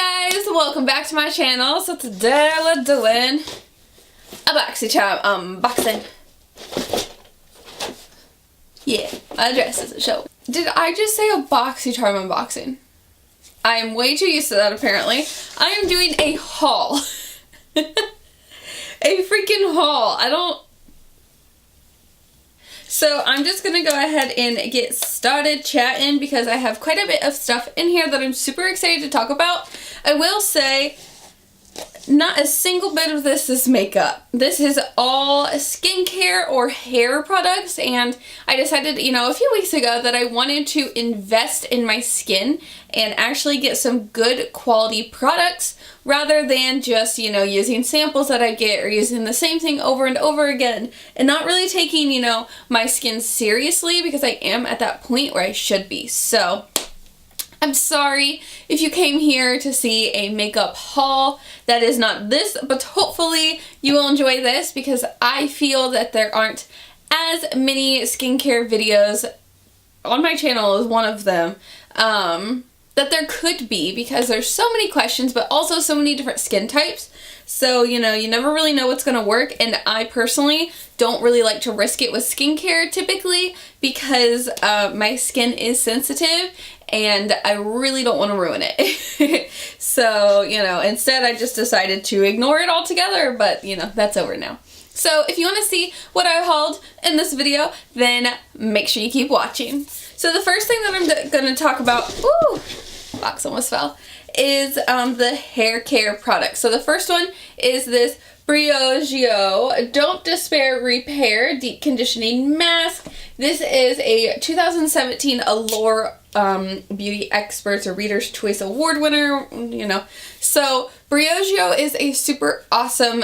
guys, welcome back to my channel. So today we're doing a BoxyCharm unboxing. Yeah, my dress doesn't show. Did I just say a BoxyCharm unboxing? I am way too used to that apparently. I am doing a haul. A freaking haul. So I'm just gonna go ahead and get started chatting because I have quite a bit of stuff in here that I'm super excited to talk about. I will say, not a single bit of this is makeup. This is all skincare or hair products, and I decided, a few weeks ago that I wanted to invest in my skin and actually get some good quality products rather than just, using samples that I get or using the same thing over and over again and not really taking, my skin seriously because I am at that point where I should be. So I'm sorry if you came here to see a makeup haul. That is not this, but hopefully you will enjoy this because I feel that there aren't as many skincare videos on my channel as one of them that there could be because there's so many questions but also so many different skin types. So, you never really know what's going to work, and I personally don't really like to risk it with skincare typically because my skin is sensitive and I really don't want to ruin it. So, instead I just decided to ignore it altogether, but, that's over now. So if you want to see what I hauled in this video, then make sure you keep watching. So the first thing that I'm going to talk about, ooh, box almost fell, is the hair care products. So the first one is this Briogeo Don't Despair Repair Deep Conditioning Mask. This is a 2017 Allure Beauty Experts or Reader's Choice Award winner, So Briogeo is a super awesome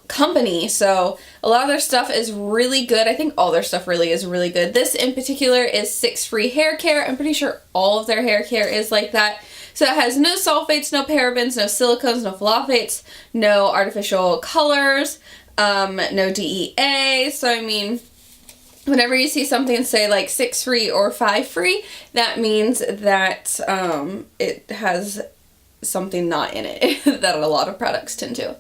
company, so a lot of their stuff is really good. I think all their stuff really is really good. This in particular is 6-free hair care. I'm pretty sure all of their hair care is like that. So it has no sulfates, no parabens, no silicones, no phthalates, no artificial colors, no DEA. So I mean, whenever you see something say like 6-free or 5-free, that means that it has something not in it that a lot of products tend to.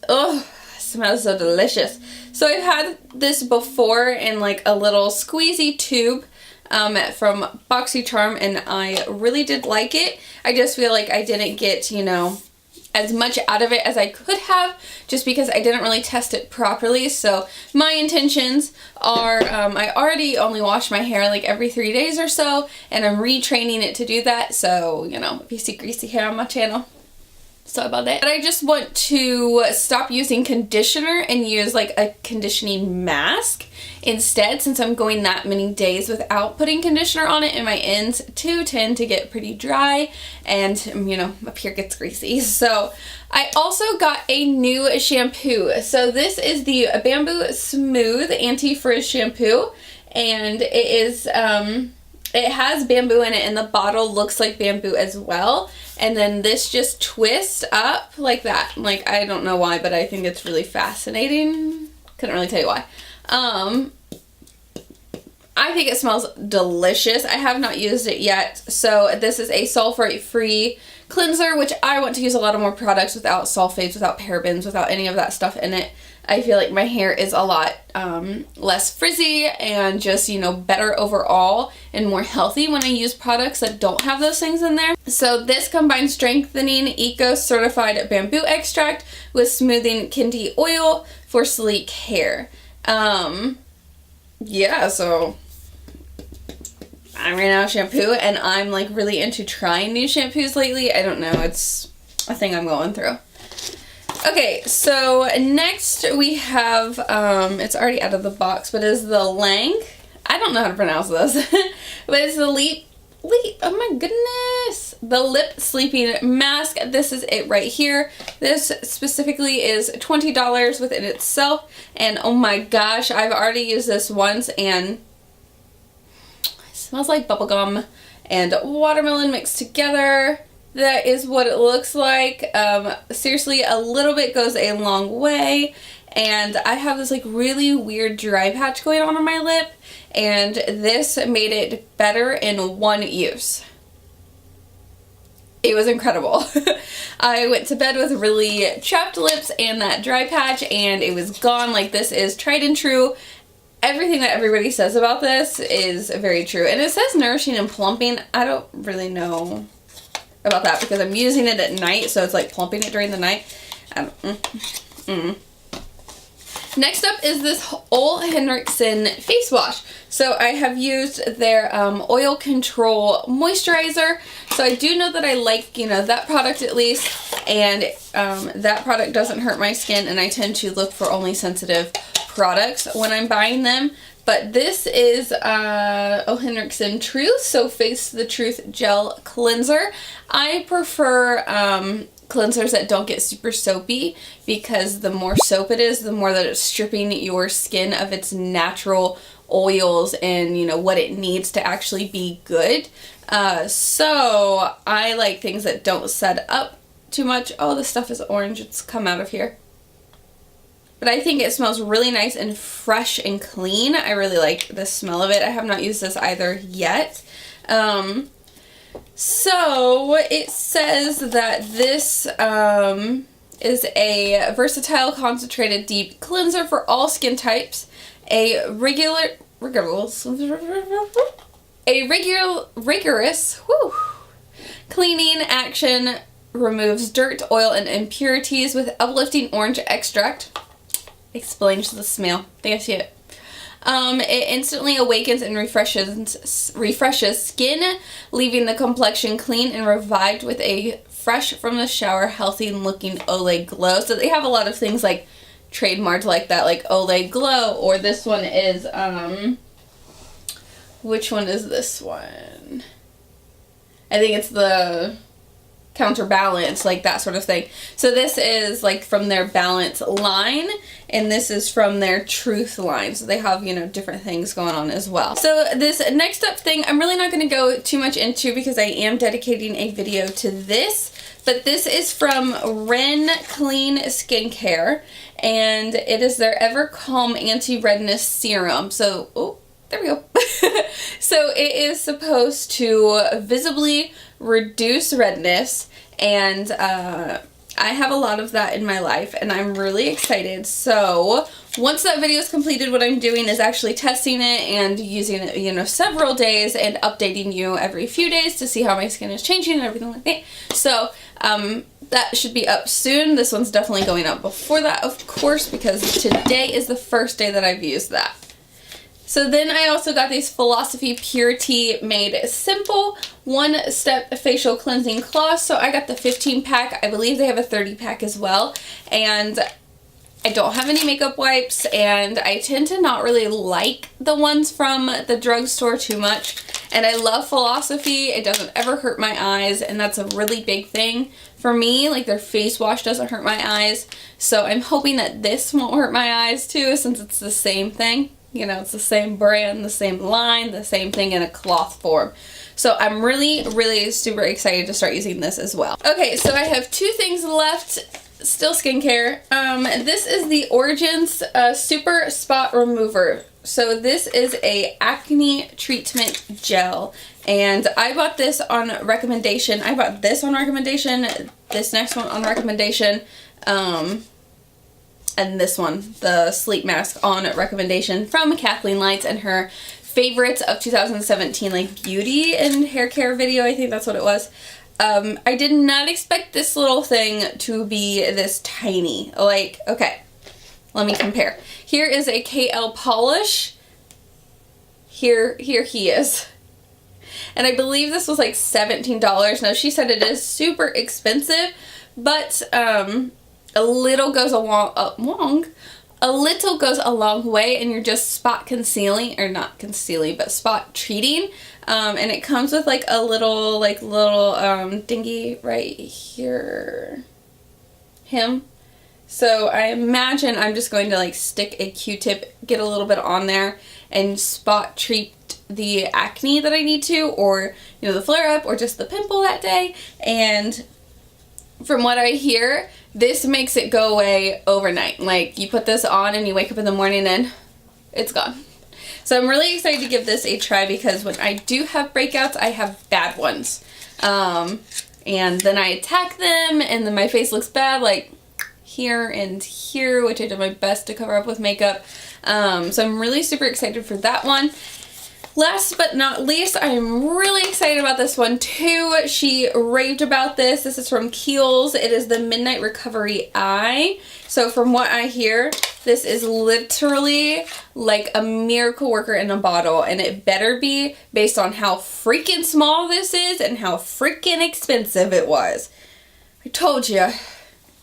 Oh, it smells so delicious. So I've had this before in like a little squeezy tube from BoxyCharm, and I really did like it. I just feel like I didn't get, as much out of it as I could have just because I didn't really test it properly. So my intentions are, I already only wash my hair like every 3 days or so, and I'm retraining it to do that. So, if you see greasy hair on my channel, sorry about that. But I just want to stop using conditioner and use like a conditioning mask instead, since I'm going that many days without putting conditioner on it, and my ends too tend to get pretty dry and, up here gets greasy. So I also got a new shampoo. So this is the Bamboo Smooth Anti-Frizz Shampoo, and it is, it has bamboo in it, and the bottle looks like bamboo as well. And then this just twists up like that. Like, I don't know why, but I think it's really fascinating. Couldn't really tell you why. I think it smells delicious. I have not used it yet. So this is a sulfate-free cleanser, which I want to use a lot of more products without sulfates, without parabens, without any of that stuff in it. I feel like my hair is a lot less frizzy and just, better overall and more healthy when I use products that don't have those things in there. So this combines strengthening eco-certified bamboo extract with smoothing kindi oil for sleek hair. Yeah, so I ran out of shampoo, and I'm like really into trying new shampoos lately. I don't know, it's a thing I'm going through. Okay, so next we have, it's already out of the box, but it's the I don't know how to pronounce this, but it's the oh my goodness, the Lip Sleeping Mask. This is it right here. This specifically is $20 within itself, and oh my gosh, I've already used this once, and it smells like bubblegum and watermelon mixed together. That is what it looks like. Seriously, a little bit goes a long way, and I have this like really weird dry patch going on my lip, and this made it better in one use. It was incredible. I went to bed with really chapped lips and that dry patch, and it was gone. Like, this is tried and true. Everything that everybody says about this is very true. And it says nourishing and plumping. I don't really know about that because I'm using it at night, so it's like plumping it during the night. Next up is this Olehinriksen face wash. So I have used their oil control moisturizer. So I do know that I like, you know, that product at least, and that product doesn't hurt my skin, and I tend to look for only sensitive products when I'm buying them. But this is Olehinriksen Truth, so Face the Truth Gel Cleanser. I prefer cleansers that don't get super soapy, because the more soap it is, the more that it's stripping your skin of its natural oils and, you know, what it needs to actually be good. So I like things that don't set up too much. Oh, this stuff is orange. It's come out of here. But I think it smells really nice and fresh and clean. I really like the smell of it. I have not used this either yet. So it says that this is a versatile, concentrated, deep cleanser for all skin types. A rigorous cleaning action removes dirt, oil, and impurities with uplifting orange extract. Explains the smell. There you see it. It instantly awakens and refreshes skin, leaving the complexion clean and revived with a fresh from the shower, healthy looking Olay glow. So they have a lot of things like trademarked like that, like Olay glow, or this one is, which one is this one? I think it's the Counterbalance, like that sort of thing. So this is like from their Balance line, and this is from their Truth line. So they have, you know, different things going on as well. So this next up thing, I'm really not going to go too much into because I am dedicating a video to this. But this is from Ren Clean Skincare, and it is their Evercalm anti-redness serum. So, oh, there we go. So it is supposed to visibly reduce redness, and I have a lot of that in my life, and I'm really excited. So once that video is completed, what I'm doing is actually testing it and using it, you know, several days and updating you every few days to see how my skin is changing and everything like that. So that should be up soon. This one's definitely going up before that, of course, because today is the first day that I've used that. So then I also got these Philosophy Purity Made Simple one-step facial cleansing cloths. So I got the 15 pack. I believe they have a 30 pack as well. And I don't have any makeup wipes, and I tend to not really like the ones from the drugstore too much. And I love Philosophy. It doesn't ever hurt my eyes, and that's a really big thing for me. Like, their face wash doesn't hurt my eyes. So I'm hoping that this won't hurt my eyes too, since it's the same thing. You know, it's the same brand, the same line, the same thing in a cloth form. So I'm really, really super excited to start using this as well. Okay, so I have two things left, still skincare. This is the Origins Super Spot Remover. So this is a acne treatment gel, and I bought this on recommendation. I bought this on recommendation, this next one on recommendation, and this one, the sleep mask, on recommendation from Kathleen Lights and her favorites of 2017, like beauty and hair care video. I think that's what it was. I did not expect this little thing to be this tiny. Like, okay, let me compare. Here is a KL polish. Here he is. And I believe this was like $17. Now, she said it is super expensive, but a little goes a long way, and you're just spot concealing, or not concealing, but spot treating. And it comes with like a little dingy right here. So I imagine I'm just going to like stick a Q-tip, get a little bit on there, and spot treat the acne that I need to, or, you know, the flare up, or just the pimple that day. And from what I hear, this makes it go away overnight. Like, you put this on and you wake up in the morning and it's gone. So I'm really excited to give this a try, because when I do have breakouts, I have bad ones. and then I attack them, and then my face looks bad, like here and here, which I did my best to cover up with makeup. So I'm really super excited for that one. Last but not least, I'm really excited about this one too. She raved about this. This is from Kiehls. It is the Midnight Recovery Eye. So from what I hear, this is literally like a miracle worker in a bottle, and it better be based on how freaking small this is and how freaking expensive it was. I told you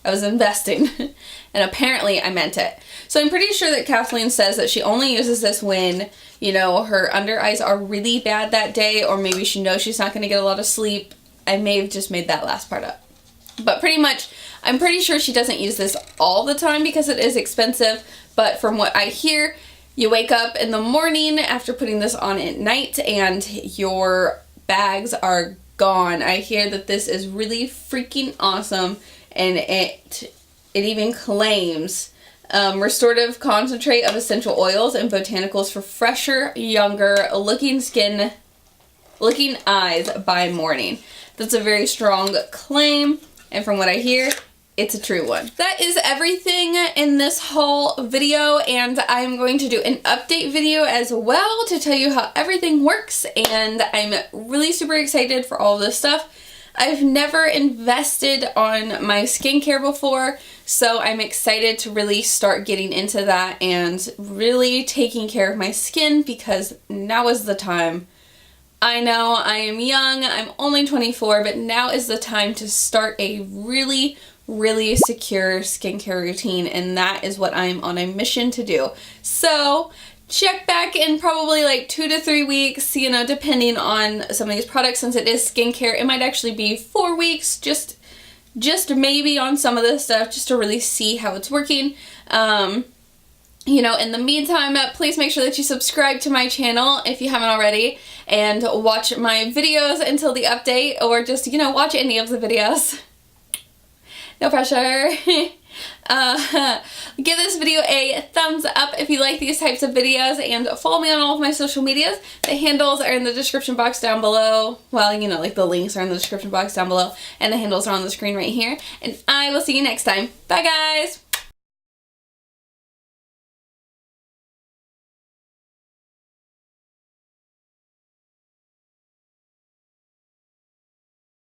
I was investing, and apparently I meant it. So I'm pretty sure that Kathleen says that she only uses this when, you know, her under eyes are really bad that day, or maybe she knows she's not going to get a lot of sleep. I may have just made that last part up. But pretty much, I'm pretty sure she doesn't use this all the time because it is expensive, but from what I hear, you wake up in the morning after putting this on at night and your bags are gone. I hear that this is really freaking awesome, and it even claims restorative concentrate of essential oils and botanicals for fresher, younger looking eyes by morning. That's a very strong claim, and from what I hear, it's a true one. That is everything in this whole video, and I'm going to do an update video as well to tell you how everything works, and I'm really super excited for all this stuff. I've never invested on my skincare before, so I'm excited to really start getting into that and really taking care of my skin, because now is the time. I know I am young, I'm only 24, but now is the time to start a really secure skincare routine, and that is what I'm on a mission to do. So check back in probably like 2 to 3 weeks, you know, depending on some of these products. Since it is skincare, it might actually be 4 weeks, just maybe on some of this stuff, just to really see how it's working. You know, in the meantime, please make sure that you subscribe to my channel if you haven't already, and watch my videos until the update, or just, you know, watch any of the videos. No pressure. Give this video a thumbs up if you like these types of videos, and follow me on all of my social medias. The handles are in the description box down below. Well, you know, like the links are in the description box down below, and the handles are on the screen right here. And I will see you next time. Bye, guys!